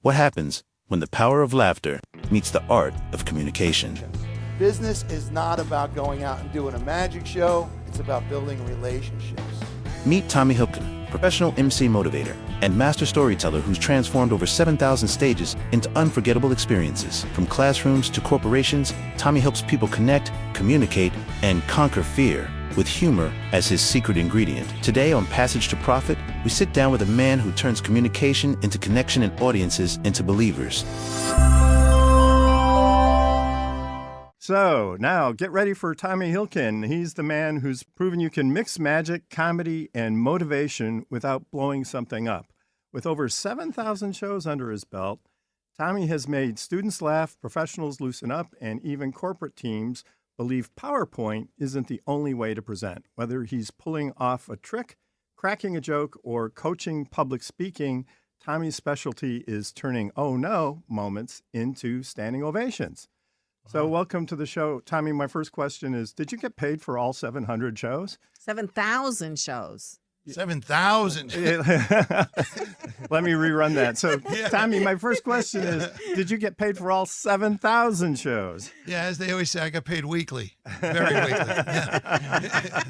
What happens when the power of laughter meets the art of communication? Business is not about going out and doing a magic show. It's about building relationships. Meet Tommy Hilcken, professional MC motivator and master storyteller who's transformed over 7,000 stages into unforgettable experiences. From classrooms to corporations, Tommy helps people connect, communicate, and conquer fear with humor as his secret ingredient. Today on Passage to Profit, we sit down with a man who turns communication into connection and audiences into believers. So now get ready for Tommy Hilcken. He's the man who's proven you can mix magic, comedy, and motivation without blowing something up. With over 7,000 shows under his belt, Tommy has made students laugh, professionals loosen up, and even corporate teams believe PowerPoint isn't the only way to present. Whether he's pulling off a trick, cracking a joke, or coaching public speaking, Tommy's specialty is turning oh no moments into standing ovations. So welcome to the show. Tommy, my first question is, did you get paid for all 700 shows? 7,000 shows. 7,000. Let me rerun that. So, Tommy, my first question is, did you get paid for all 7,000 shows? Yeah, as they always say, I got paid weekly. Very weekly. Yeah.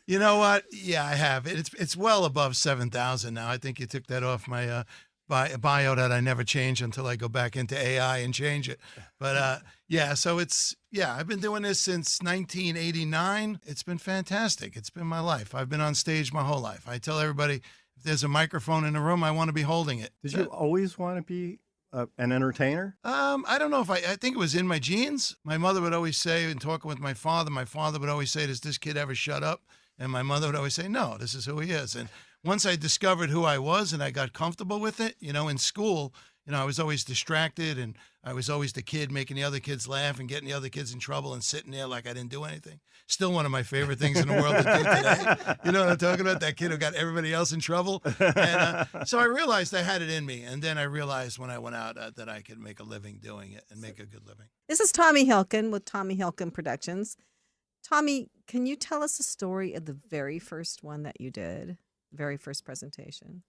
You know what? Yeah, I have. It's well above 7,000 now. I think you took that off my bio that I never change until I go back into AI and change it. But yeah, so I've been doing this since 1989. It's been fantastic. It's been my life. I've been on stage my whole life. I tell everybody, if there's a microphone in the room, I want to be holding it. Did you always want to be an entertainer? I don't know if I think it was in my genes. My mother would always say, in talking with my father would always say, does this kid ever shut up? And my mother would always say, no, this is who he is. And once I discovered who I was and I got comfortable with it, in school, I was always distracted and I was always the kid making the other kids laugh and getting the other kids in trouble and sitting there like I didn't do anything. Still one of my favorite things in the world to do today. You know what I'm talking about? That kid who got everybody else in trouble. And so I realized I had it in me. And then I realized when I went out that I could make a living doing it and make a good living. This is Tommy Hilcken with Tommy Hilcken Productions. Tommy, can you tell us a story of the very first one that you did? Very first presentation.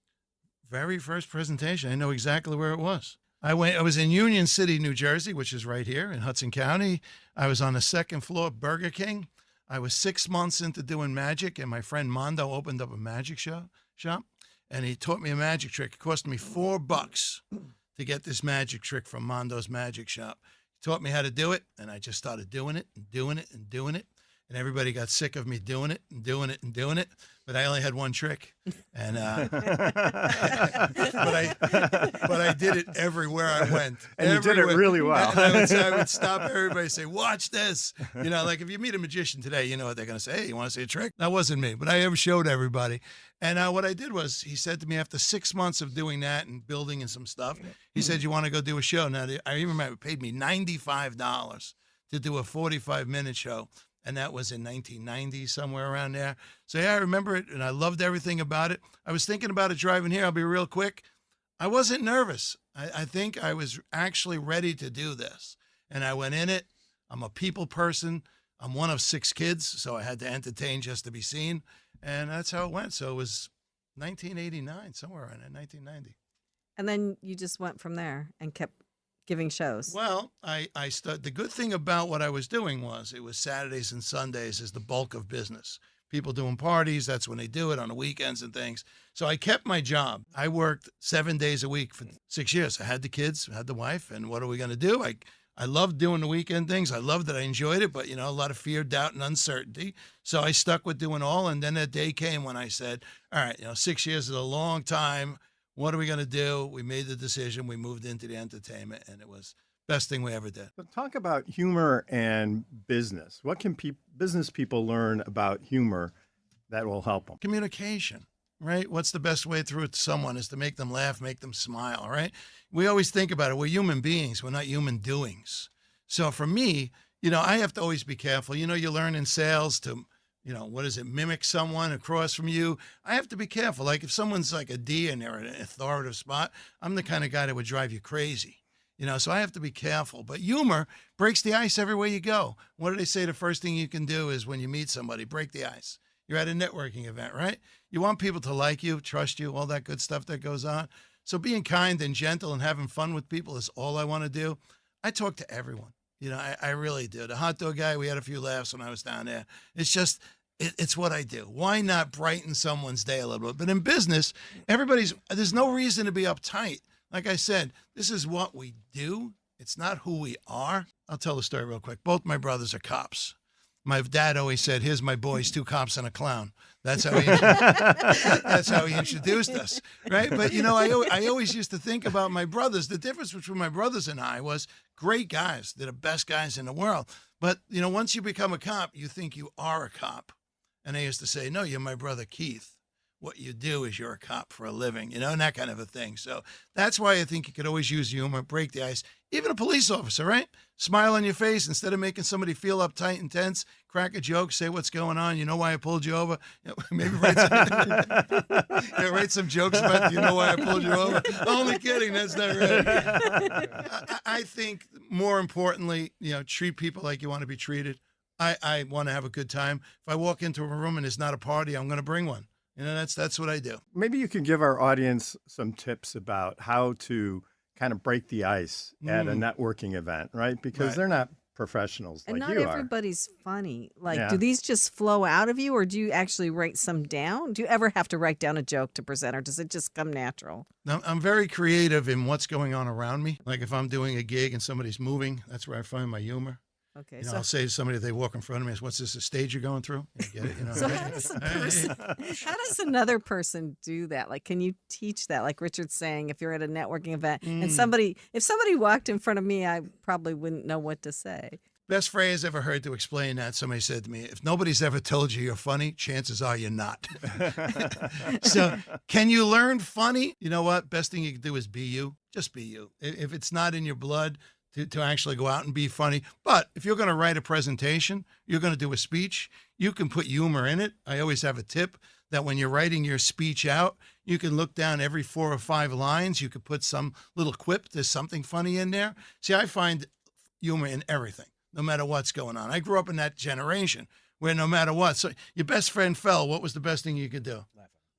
Very first presentation. I know exactly where it was. I was in Union City, New Jersey, which is right here in Hudson County. I was on the second floor of Burger King. I was 6 months into doing magic, and my friend Mondo opened up a magic shop, and he taught me a magic trick. It cost me $4 to get this magic trick from Mondo's magic shop. He taught me how to do it, and I just started doing it and doing it and doing it. And everybody got sick of me doing it and doing it and doing it. But I only had one trick. And but I did it everywhere I went. And you did it really well. And I would stop everybody and say, watch this. Like if you meet a magician today, you know what they're going to say. Hey, you want to see a trick? That wasn't me, but I ever showed everybody. And what I did was, he said to me after 6 months of doing that and building and some stuff, he said, you want to go do a show? Now, I even remember it paid me $95 to do a 45-minute show. And that was in 1990, somewhere around there. So, yeah, I remember it, and I loved everything about it. I was thinking about it driving here. I'll be real quick. I wasn't nervous. I think I was actually ready to do this. And I went in it. I'm a people person. I'm one of 6 kids, so I had to entertain just to be seen. And that's how it went. So it was 1989, somewhere around there, 1990. And then you just went from there and kept giving shows. Well, the good thing about what I was doing was it was Saturdays and Sundays is the bulk of business. People doing parties, that's when they do it on the weekends and things. So I kept my job. I worked 7 days a week for 6 years. I had the kids, I had the wife, and what are we going to do? I loved doing the weekend things. I loved it. I enjoyed it, but, a lot of fear, doubt, and uncertainty. So I stuck with doing all, and then that day came when I said, all right, 6 years is a long time. What are we going to do? We made the decision. We moved into the entertainment, and it was the best thing we ever did. But talk about humor and business. What can business people learn about humor that will help them? Communication, right? What's the best way through it to someone is to make them laugh, make them smile, right? We always think about it. We're human beings. We're not human doings. So for me, I have to always be careful. You learn in sales to mimic someone across from you. I have to be careful. Like if someone's like a D and they're in an authoritative spot, I'm the kind of guy that would drive you crazy. So I have to be careful. But humor breaks the ice everywhere you go. What do they say? The first thing you can do is when you meet somebody, break the ice. You're at a networking event, right? You want people to like you, trust you, all that good stuff that goes on. So being kind and gentle and having fun with people is all I want to do. I talk to everyone. I really do. The hot dog guy, we had a few laughs when I was down there. It's just, it's what I do. Why not brighten someone's day a little bit? But in business, there's no reason to be uptight. Like I said, this is what we do. It's not who we are. I'll tell the story real quick. Both my brothers are cops. My dad always said, "Here's my boys, 2 cops and a clown." That's how he introduced us, right? But I always used to think about my brothers. The difference between my brothers and I was great guys. They're the best guys in the world. But once you become a cop, you think you are a cop. And I used to say, "No, you're my brother Keith. What you do is you're a cop for a living," and that kind of a thing. So that's why I think you could always use humor, break the ice. Even a police officer, right? Smile on your face instead of making somebody feel uptight and tense. Crack a joke, say what's going on. You know why I pulled you over? Maybe write some jokes about, you know why I pulled you over? Only kidding, that's not right. I think more importantly, treat people like you want to be treated. I want to have a good time. If I walk into a room and it's not a party, I'm going to bring one. That's what I do. Maybe you could give our audience some tips about how to kind of break the ice at a networking event, right? Because they're not professionals and like not you are. everybody's funny. Do these just flow out of you, or do you actually write some down? Do you ever have to write down a joke to present, or does it just come natural? Now, I'm very creative in what's going on around me. Like if I'm doing a gig and somebody's moving, that's where I find my humor. Okay, I'll say to somebody, they walk in front of me, "What's this, a stage you're going through?" You get it? So how does another person do that? Like, can you teach that? Like Richard's saying, if you're at a networking event and if somebody walked in front of me, I probably wouldn't know what to say. Best phrase ever heard to explain that, somebody said to me, "If nobody's ever told you you're funny, chances are you're not." So can you learn funny? You know what? Best thing you can do is be you. Just be you. If it's not in your blood, to actually go out and be funny. But if you're going to write a presentation, you're going to do a speech, you can put humor in it. I always have a tip that when you're writing your speech out, you can look down every 4 or 5 lines. You could put some little quip. There's something funny in there. See, I find humor in everything, no matter what's going on. I grew up in that generation where no matter what. So your best friend fell. What was the best thing you could do?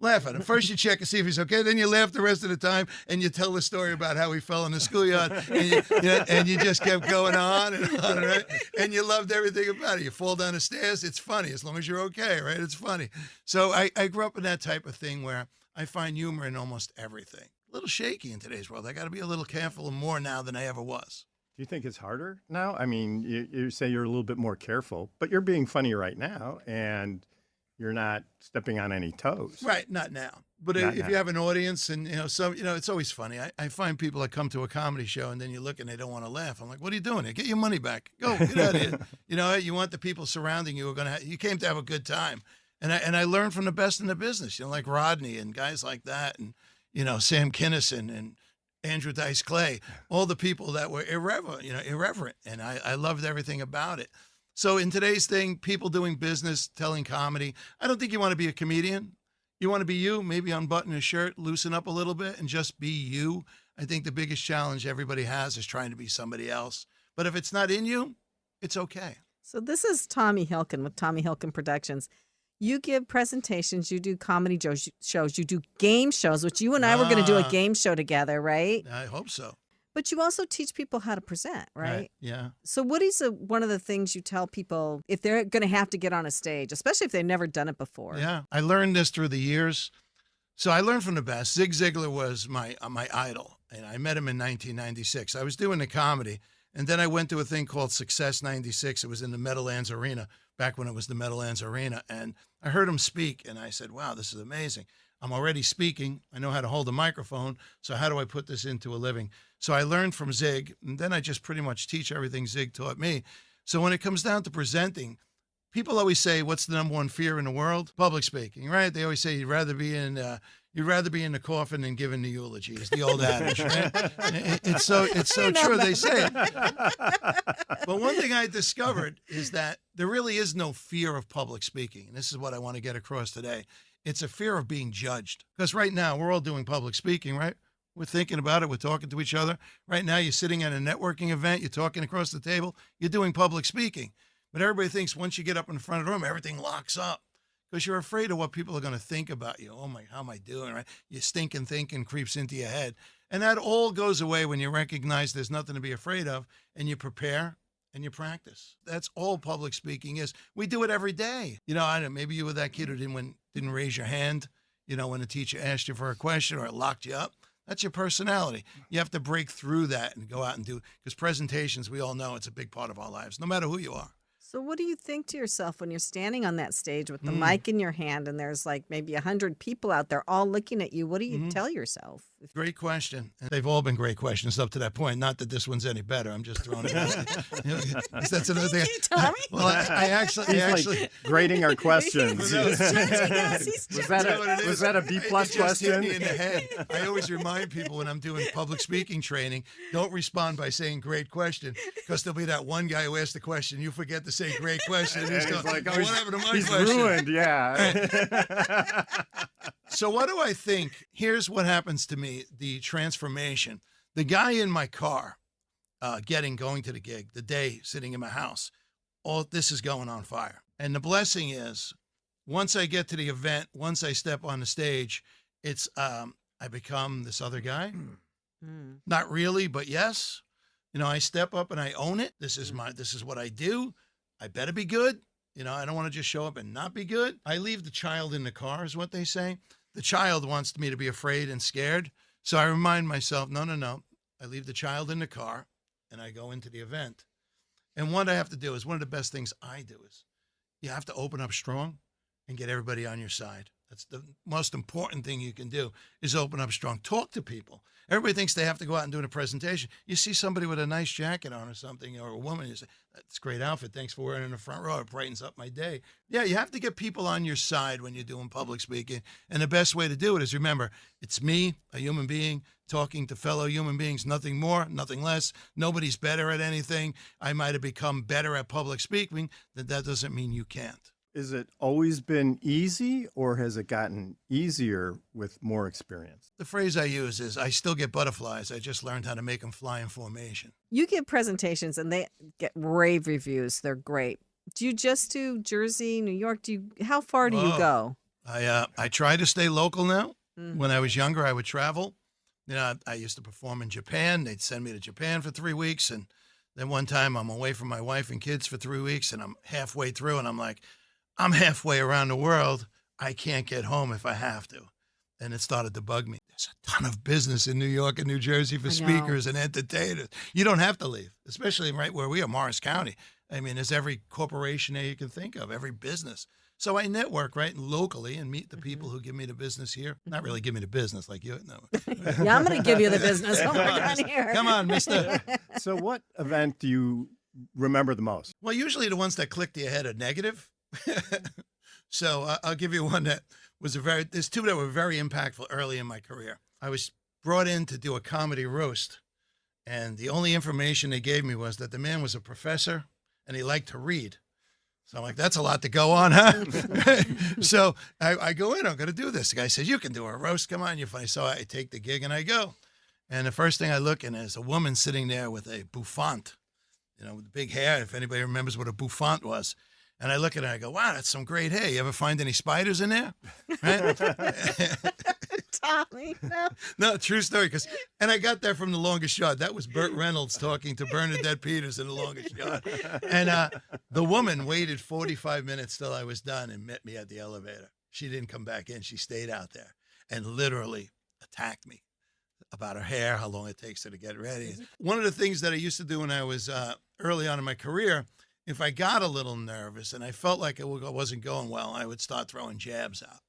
Laugh at him. First you check and see if he's okay. Then you laugh the rest of the time and you tell the story about how he fell in the schoolyard and you just kept going on and on, right? And you loved everything about it. You fall down the stairs, it's funny as long as you're okay, right? It's funny. So I grew up in that type of thing where I find humor in almost everything. A little shaky in today's world. I got to be a little careful more now than I ever was. Do you think it's harder now? I mean, you say you're a little bit more careful, but you're being funny right now and you're not stepping on any toes. Right, not now. But if you have an audience and, it's always funny. I find people that come to a comedy show and then you look and they don't want to laugh. I'm like, "What are you doing here? Get your money back. Go, get out of here." You want the people surrounding you you came to have a good time. And I learned from the best in the business, like Rodney and guys like that and, Sam Kinison and Andrew Dice Clay, all the people that were irreverent. And I loved everything about it. So in today's thing, people doing business, telling comedy, I don't think you want to be a comedian. You want to be you, maybe unbutton a shirt, loosen up a little bit, and just be you. I think the biggest challenge everybody has is trying to be somebody else. But if it's not in you, it's okay. So this is Tommy Hilcken with Tommy Hilcken Productions. You give presentations, you do comedy shows, you do game shows, which you and I were going to do a game show together, right? I hope so. But you also teach people how to present, right? Yeah. So what is one of the things you tell people if they're going to have to get on a stage, especially if they've never done it before? Yeah. I learned this through the years. So I learned from the best. Zig Ziglar was my idol, and I met him in 1996. I was doing the comedy, and then I went to a thing called Success 96. It was in the Meadowlands Arena, back when it was the Meadowlands Arena, and I heard him speak, and I said, "Wow, this is amazing. I'm already speaking. I know how to hold a microphone. So how do I put this into a living?" So I learned from Zig, and then I just pretty much teach everything Zig taught me. So when it comes down to presenting, people always say, "What's the number one fear in the world?" Public speaking, right? They always say you'd rather be in the coffin than giving the eulogy. It's the old adage, right? It's so true. They say it. But one thing I discovered is that there really is no fear of public speaking. And this is what I want to get across today. It's a fear of being judged. Because right now, we're all doing public speaking, right? We're thinking about it. We're talking to each other. Right now, you're sitting at a networking event. You're talking across the table. You're doing public speaking. But everybody thinks once you get up in front of the room, everything locks up. because you're afraid of what people are going to think about you. Oh my, how am I doing? Right? Your stinking thinking creeps into your head. And that all goes away when you recognize there's nothing to be afraid of, and you prepare and you practice. That's all public speaking is. We do it every day. You know, I don't know, maybe you were that kid who didn't raise your hand, you know, when the teacher asked you for a question or it locked you up. That's your personality. You have to break through that and go out and do, because presentations, we all know it's a big part of our lives, no matter who you are. So what do you think to yourself when you're standing on that stage with the mic in your hand and there's like maybe 100 people out there all looking at you? What do you tell yourself? Great question. And they've all been great questions up to that point. Not that this one's any better. I'm just throwing it out. That's another thing. Thank you, Tommy. Well, I actually Like grading our questions. Was Was that a B+ It just hit me question? in the head. I always remind people when I'm doing public speaking training, don't respond by saying great question, because there'll be that one guy who asked the question, you forget to say great question. And he's going, like, "Oh, what happened to my He's question?" ruined, yeah. So what do I think? Here's what happens to me, the transformation. The guy in my car going to the gig, the day sitting in my house, all this is going on fire. And the blessing is, once I get to the event, once I step on the stage, it's I become this other guy. Not really, but yes. You know, I step up and I own it. This is what I do. I better be good. You know, I don't want to just show up and not be good. I leave the child in the car, is what they say. The child wants me to be afraid and scared. So I remind myself, no. I leave the child in the car and I go into the event. And what I have to do is, one of the best things I do is, you have to open up strong and get everybody on your side. That's the most important thing you can do, is open up strong. Talk to people. Everybody thinks they have to go out and do a presentation. You see somebody with a nice jacket on or something, or a woman, you say, that's a great outfit. Thanks for wearing it in the front row. It brightens up my day. Yeah, you have to get people on your side when you're doing public speaking. And the best way to do it is, remember, it's me, a human being, talking to fellow human beings, nothing more, nothing less. Nobody's better at anything. I might have become better at public speaking. That doesn't mean you can't. Is it always been easy, or has it gotten easier with more experience? The phrase I use is, I still get butterflies. I just learned how to make them fly in formation. You give presentations and they get rave reviews. They're great. Do you just do Jersey, New York? How far do you go? I try to stay local now. When I was younger, I would travel. You know, I used to perform in Japan. They'd send me to Japan for 3 weeks. And then one time I'm away from my wife and kids for 3 weeks, and I'm halfway through and I'm like, I'm halfway around the world. I can't get home if I have to. And it started to bug me. There's a ton of business in New York and New Jersey for speakers and entertainers. You don't have to leave, especially right where we are, Morris County. I mean, there's every corporation there you can think of, every business. So I network right locally and meet the people who give me the business here. Not really give me the business like you. No. Yeah, I'm going to give you the business. Oh my God, here. Come on, mister. So what event do you remember the most? Well, usually the ones that click to your head are negative. So I'll give you one that was there's two that were very impactful early in my career. I was brought in to do a comedy roast, and the only information they gave me was that the man was a professor and he liked to read. So I'm like, that's a lot to go on, huh? So I go in, I'm going to do this. The guy says, you can do a roast. Come on, you're funny. So I take the gig and I go. And the first thing I look in is a woman sitting there with a bouffant, you know, with big hair, if anybody remembers what a bouffant was. And I look at it and I go, wow, that's some great hair. You ever find any spiders in there? Right? Tommy, no. No, true story. And I got that from The Longest Yard. That was Burt Reynolds talking to Bernadette Peters in The Longest Yard. And the woman waited 45 minutes till I was done and met me at the elevator. She didn't come back in. She stayed out there and literally attacked me about her hair, how long it takes her to get ready. One of the things that I used to do when I was early on in my career, if I got a little nervous and I felt like it wasn't going well, I would start throwing jabs out,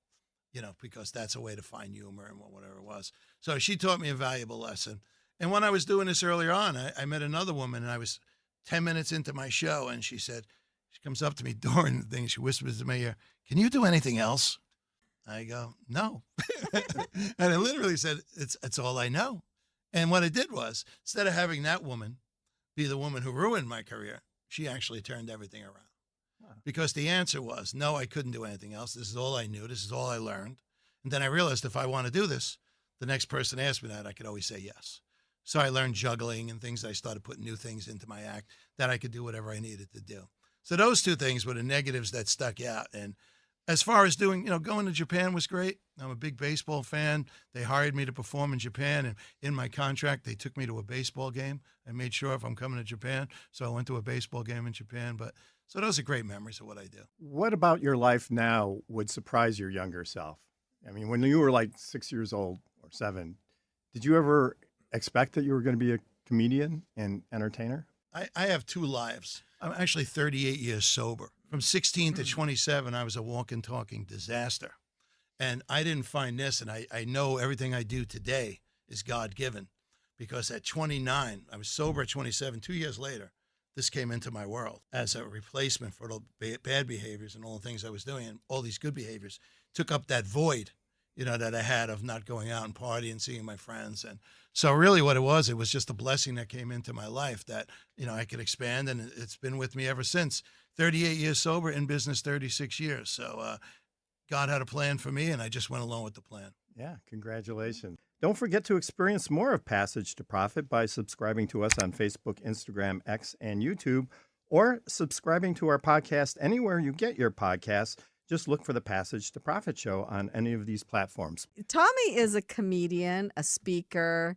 you know, because that's a way to find humor and whatever it was. So she taught me a valuable lesson. And when I was doing this earlier on, I met another woman, and I was 10 minutes into my show, and she comes up to me during the thing, she whispers to my ear, can you do anything else? I go, no. And I literally said, it's all I know. And what I did was, instead of having that woman be the woman who ruined my career, she actually turned everything around. Because the answer was, no, I couldn't do anything else. This is all I knew. This is all I learned. And then I realized if I want to do this, the next person asked me that, I could always say yes. So I learned juggling and things. I started putting new things into my act that I could do whatever I needed to do. So those two things were the negatives that stuck out. And as far as doing, going to Japan was great. I'm a big baseball fan. They hired me to perform in Japan, and in my contract, they took me to a baseball game. I made sure if I'm coming to Japan, so I went to a baseball game in Japan. But so those are great memories of what I do. What about your life now would surprise your younger self? I mean, when you were like 6 years old or 7, did you ever expect that you were going to be a comedian and entertainer? I have 2 lives. I'm actually 38 years sober. From 16 to 27, I was a walking, talking disaster. And I didn't find this, and I know everything I do today is God-given, because at 29, I was sober at 27. 2 years later, this came into my world as a replacement for the bad behaviors and all the things I was doing, and all these good behaviors took up that void, that I had of not going out and partying and seeing my friends. And so really what it was just a blessing that came into my life that, I could expand, and it's been with me ever since. 38 years sober, in business 36 years. So God had a plan for me, and I just went along with the plan. Yeah, congratulations. Don't forget to experience more of Passage to Profit by subscribing to us on Facebook, Instagram, X, and YouTube, or subscribing to our podcast anywhere you get your podcasts. Just look for the Passage to Profit show on any of these platforms. Tommy is a comedian, a speaker.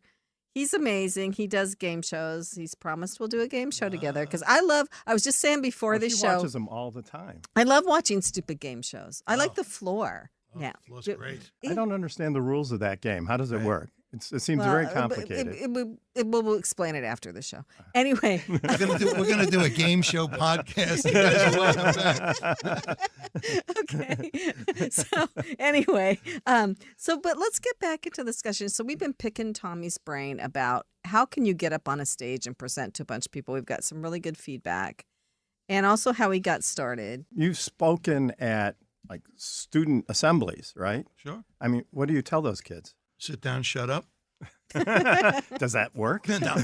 He's amazing. He does game shows. He's promised we'll do a game show together, because I was just saying before the He show, watches them all the time. I love watching stupid game shows. I like the floor. Yeah. Floor's great. I don't understand the rules of that game. How does it work? It seems very complicated. We'll explain it after the show. Anyway. We're gonna do a game show podcast. You guys are welcome back. Okay. So anyway, but let's get back into the discussion. So we've been picking Tommy's brain about how can you get up on a stage and present to a bunch of people. We've got some really good feedback, and also how he got started. You've spoken at like student assemblies, right? Sure. I mean, what do you tell those kids? Sit down, shut up. Does that work? No.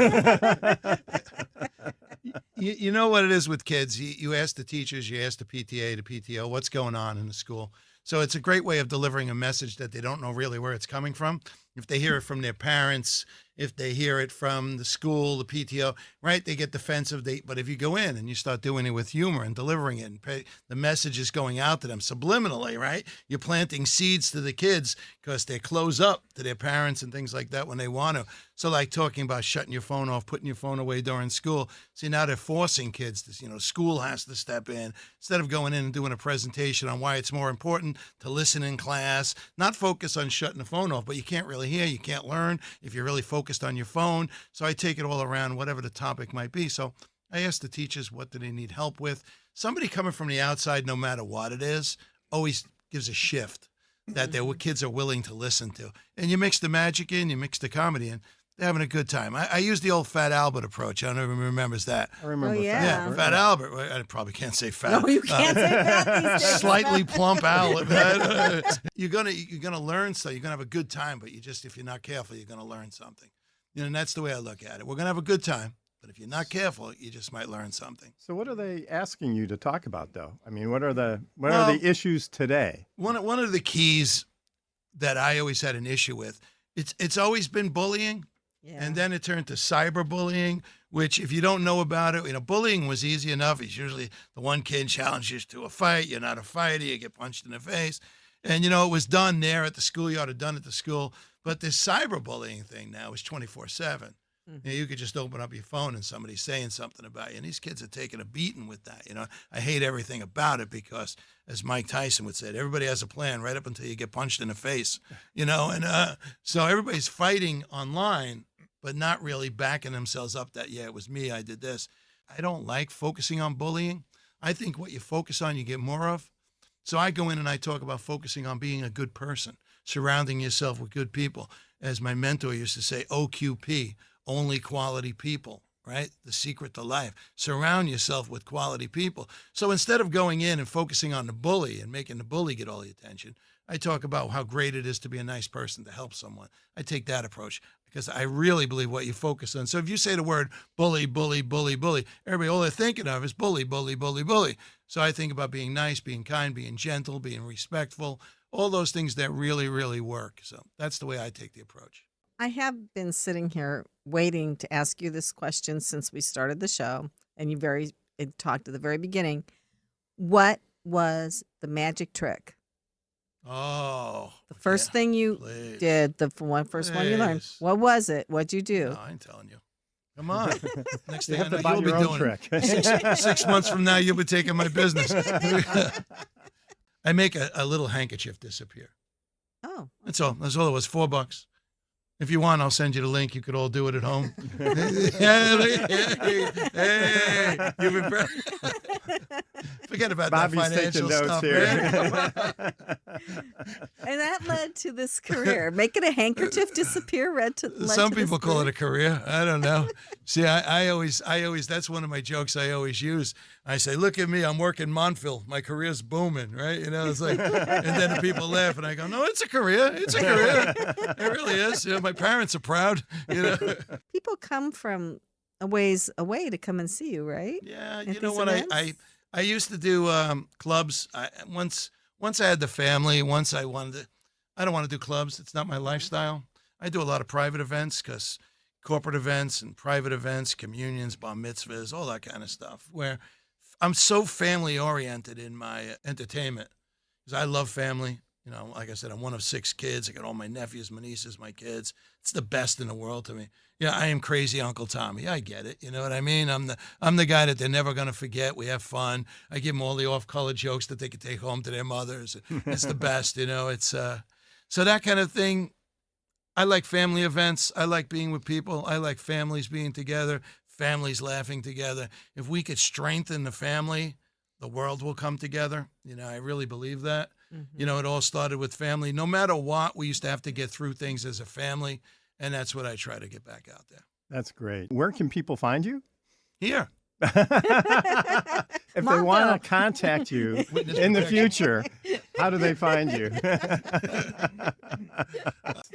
You know what it is with kids. You ask the teachers, you ask the PTA, the PTO, what's going on in the school. So it's a great way of delivering a message that they don't know really where it's coming from. If they hear it from their parents, if they hear it from the school, the PTO, right, they get defensive. But if you go in and you start doing it with humor and delivering it, and the message is going out to them subliminally, right? You're planting seeds to the kids because they close up to their parents and things like that when they want to. So like talking about shutting your phone off, putting your phone away during school. See, now they're forcing kids to, school has to step in instead of going in and doing a presentation on why it's more important to listen in class, not focus on shutting the phone off, but you can't really hear, you can't learn if you're really focused on your phone. So I take it all around, whatever the topic might be. So I ask the teachers, what do they need help with? Somebody coming from the outside, no matter what it is, always gives a shift that their kids are willing to listen to. And you mix the magic in, you mix the comedy in, they're having a good time. I use the old Fat Albert approach. I don't know if everyone remembers that. I remember. Oh, yeah. Fat Albert. I probably can't say fat. No, you can't say fat these days. Slightly plump Albert. You're gonna learn stuff. You're gonna have a good time, but if you're not careful, you're gonna learn something. And that's the way I look at it. We're gonna have a good time, but if you're not careful, you just might learn something. So what are they asking you to talk about, though? I mean, what are the issues today? One of the keys that I always had an issue with, it's always been bullying. Yeah. And then it turned to cyberbullying, which if you don't know about it, bullying was easy enough. It's usually the one kid challenges you to a fight. You're not a fighter. You get punched in the face. And, it was done there at the schoolyard or done at the school. But this cyberbullying thing now is 24/7. Mm-hmm. You could just open up your phone and somebody's saying something about you. And these kids are taking a beating with that. I hate everything about it because, as Mike Tyson would say, everybody has a plan right up until you get punched in the face, And so everybody's fighting online, but not really backing themselves up that, it was me, I did this. I don't like focusing on bullying. I think what you focus on, you get more of. So I go in and I talk about focusing on being a good person, surrounding yourself with good people. As my mentor used to say, OQP, only quality people, right? The secret to life. Surround yourself with quality people. So instead of going in and focusing on the bully and making the bully get all the attention, I talk about how great it is to be a nice person, to help someone. I take that approach because I really believe what you focus on. So if you say the word bully, bully, bully, bully, everybody, all they're thinking of is bully, bully, bully, bully. So I think about being nice, being kind, being gentle, being respectful, all those things that really, really work. So that's the way I take the approach. I have been sitting here waiting to ask you this question since we started the show, and you talked at the very beginning. What was the magic trick Oh. The first thing you please. did, first one you learned. Please. What was it? What'd you do? No, I ain't telling you. Come on. Next You thing I have to know, buy you'll be your own doing trick. it. 6 months from now, you'll be taking my business. I make a little handkerchief disappear. Oh. That's all. That's all it was. $4. If you want, I'll send you the link. You could all do it at home. Hey, you've been forget about Bobby's that financial taking notes stuff, here. man. And that led to this career. Making a handkerchief disappear led to Some this people call career. it a career. I don't know. See, I always, that's one of my jokes I always use. I say, look at me, I'm working Montville. My career's booming, right? You know, it's like, and then the people laugh and I go, no, it's a career. It's a career. It really is. You know, my parents are proud, you know. People come from a ways away to come and see you, right? Yeah, At you know these what? events? I used to do clubs. Once I had the family, I don't want to do clubs. It's not my lifestyle. I do a lot of private events because corporate events and private events, communions, bar mitzvahs, all that kind of stuff, where I'm so family oriented in my entertainment because I love family. You know, like I said, I'm one of 6 kids. I got all my nephews, my nieces, my kids. It's the best in the world to me. Yeah, I am crazy Uncle Tommy. I get it. You know what I mean? I'm the guy that they're never going to forget. We have fun. I give them all the off-color jokes that they can take home to their mothers. It's the best, you know. It's so that kind of thing. I like family events. I like being with people. I like families being together, families laughing together. If we could strengthen the family, the world will come together. You know, I really believe that. Mm-hmm. You know, it all started with family. No matter what, we used to have to get through things as a family, and that's what I try to get back out there. That's great. Where can people find you? Here. If they want to contact you Witness in the protection. future, how do they find you?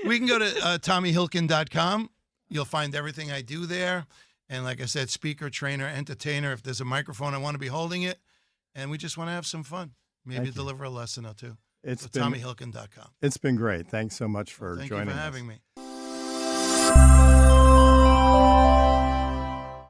We can go to TommyHilcken.com. You'll find everything I do there. And like I said, speaker, trainer, entertainer. If there's a microphone, I want to be holding it. And we just want to have some fun. Maybe Thank you. deliver a lesson or two. It's So been TommyHilcken.com. It's been great. Thanks so much for Thank joining you for us. having me.